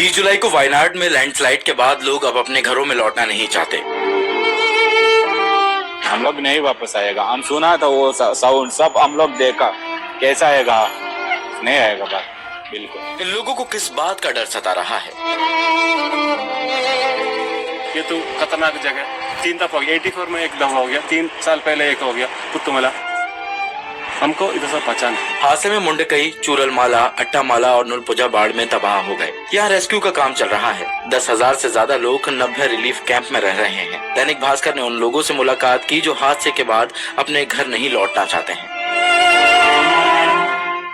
30 जुलाई को वायनाड में लैंडस्लाइड के बाद लोग अब अपने घरों में लौटना नहीं चाहते। हम लोग नहीं वापस आएगा, हम सुना था वो साउंड सब हम लोग देखा, कैसा आएगा, नहीं आएगा बात बिल्कुल। इन लोगों को किस बात का डर सता रहा है? ये तो खतरनाक जगह, 3 दफा हो गया, 84 में एक दफा हो गया, 3 साल पहले एक हो गया, पुत्तुमला, हमको इधर से पहचान। हादसे में मुंडकई, चूरलमाला, अट्टामाला और नुलपुजा बाढ़ में तबाह हो गए। यहाँ रेस्क्यू का काम चल रहा है। 10,000 से ज्यादा लोग 90 रिलीफ कैंप में रह रहे हैं। दैनिक भास्कर ने उन लोगों से मुलाकात की जो हादसे के बाद अपने घर नहीं लौटना चाहते हैं।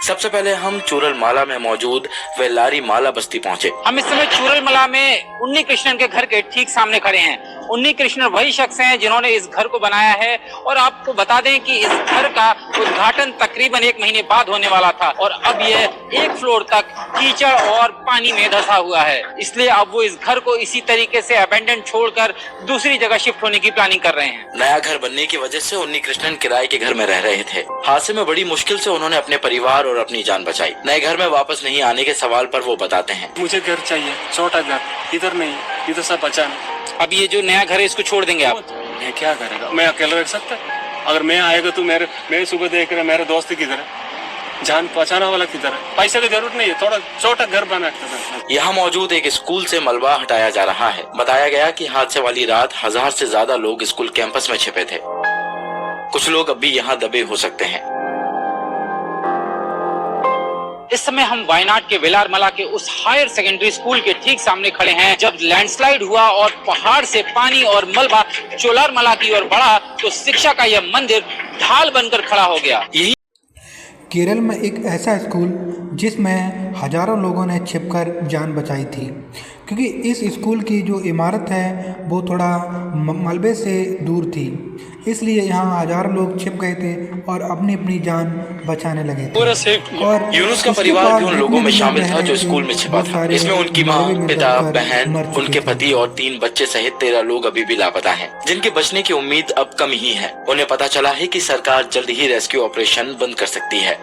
सबसे पहले हम चूरलमाला में मौजूद वेल्लारी माला बस्ती पहुँचे। हम इस समय चूरलमाला में उन्नी कृष्णन के घर के ठीक सामने खड़े हैं। उन्नी कृष्णन वही शख्स हैं जिन्होंने इस घर को बनाया है और आपको बता दें कि इस घर का उद्घाटन तकरीबन 1 महीने बाद होने वाला था और अब ये 1 फ्लोर तक कीचड़ और पानी में धंसा हुआ है। इसलिए अब वो इस घर को इसी तरीके से अबेंडन छोड़कर दूसरी जगह शिफ्ट होने की प्लानिंग कर रहे हैं। नया घर बनने की वजह से उन्नी कृष्णन किराए के घर में रह रहे थे। हादसे में बड़ी मुश्किल से उन्होंने अपने परिवार और अपनी जान बचाई। नए घर में वापस नहीं आने के सवाल पर वो बताते हैं, मुझे घर चाहिए, छोटा घर, इधर नहीं, इधर से पहचान। अब ये जो नया घर है इसको छोड़ देंगे आप? मैं क्या करेगा, मैं अकेला रह सकता? अगर मैं आएगा तो मेरे सुबह देख रहे मेरे दोस्त किधर है, जान पहचाना वाला किधर है, पैसे की जरूरत नहीं है, थोड़ा छोटा घर बना। यहाँ मौजूद एक स्कूल से मलबा हटाया जा रहा है। बताया गया कि हादसे वाली रात 1000 से ज्यादा लोग स्कूल कैंपस में छिपे थे। कुछ लोग अभी यहाँ दबे हो सकते हैं। इस समय हम वायनाड के वेलारमला के उस हायर सेकेंडरी स्कूल के ठीक सामने खड़े हैं। जब लैंडस्लाइड हुआ और पहाड़ से पानी और मलबा चोलारमला की ओर बढ़ा तो शिक्षा का यह मंदिर ढाल बनकर खड़ा हो गया। यही केरल में एक ऐसा स्कूल जिसमें हजारों लोगों ने छिपकर जान बचाई थी, क्योंकि इस स्कूल की जो इमारत है वो थोड़ा मलबे से दूर थी, इसलिए यहाँ हजारों लोग छिप गए थे और अपनी अपनी जान बचाने लगे थे। और यूनुस का परिवार भी उन लोगों में शामिल था जो स्कूल में छिपा था। इसमें उनकी माँ, पिता, बहन, उनके पति और 3 बच्चे सहित 13 लोग अभी भी लापता हैं, जिनके बचने की उम्मीद अब कम ही है। उन्हें पता चला है कि सरकार जल्द ही रेस्क्यू ऑपरेशन बंद कर सकती है।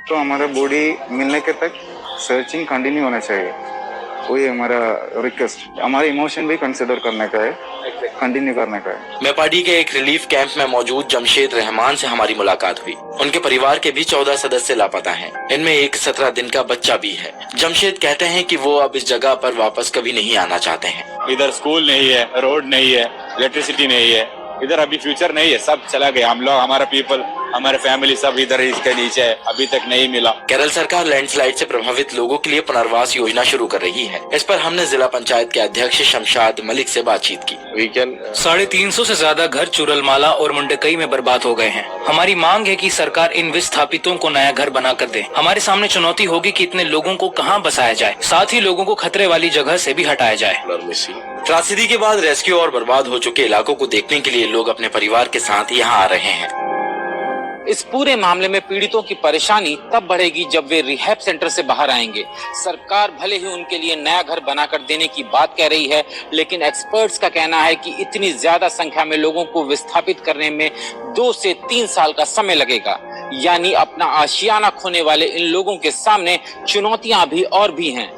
तो हमारा बॉडी मिलने के तक सर्चिंग कंटिन्यू होना चाहिए, वही हमारा रिक्वेस्ट। हमारे इमोशन भी कंसिडर करने का है, कंटिन्यू करने का है। मेपाडी के एक रिलीफ कैंप में मौजूद जमशेद रहमान से हमारी मुलाकात हुई। उनके परिवार के भी 14 सदस्य लापता हैं। इनमें एक 17 दिन का बच्चा भी है। जमशेद कहते हैं कि वो अब इस जगह पर वापस कभी नहीं आना चाहते हैं। इधर स्कूल नहीं है, रोड नहीं है, इलेक्ट्रिसिटी नहीं है, इधर अभी फ्यूचर नहीं है, सब चला गया। हम लोग, हमारा पीपल, हमारे फैमिली सब इधर इसके नीचे है, अभी तक नहीं मिला। केरल सरकार लैंडस्लाइड से प्रभावित लोगों के लिए पुनर्वास योजना शुरू कर रही है। इस पर हमने जिला पंचायत के अध्यक्ष शमशाद मलिक से बातचीत की। 350 से ज्यादा घर चूरलमाला और मुंडकई में बर्बाद हो गए हैं। हमारी मांग है कि सरकार इन विस्थापितों को नया घर बना कर दे। हमारे सामने चुनौती होगी कि इतने लोगों को कहाँ बसाया जाए, साथ ही लोगों को खतरे वाली जगह से भी हटाया जाए। त्रासदी के बाद रेस्क्यू और बर्बाद हो चुके इलाकों को देखने के लिए लोग अपने परिवार के साथ यहाँ आ रहे हैं। इस पूरे मामले में पीड़ितों की परेशानी तब बढ़ेगी जब वे रिहैब सेंटर से बाहर आएंगे। सरकार भले ही उनके लिए नया घर बनाकर देने की बात कह रही है, लेकिन एक्सपर्ट्स का कहना है कि इतनी ज्यादा संख्या में लोगों को विस्थापित करने में 2 से 3 साल का समय लगेगा। यानी अपना आशियाना खोने वाले इन लोगों के सामने चुनौतियां भी और भी हैं।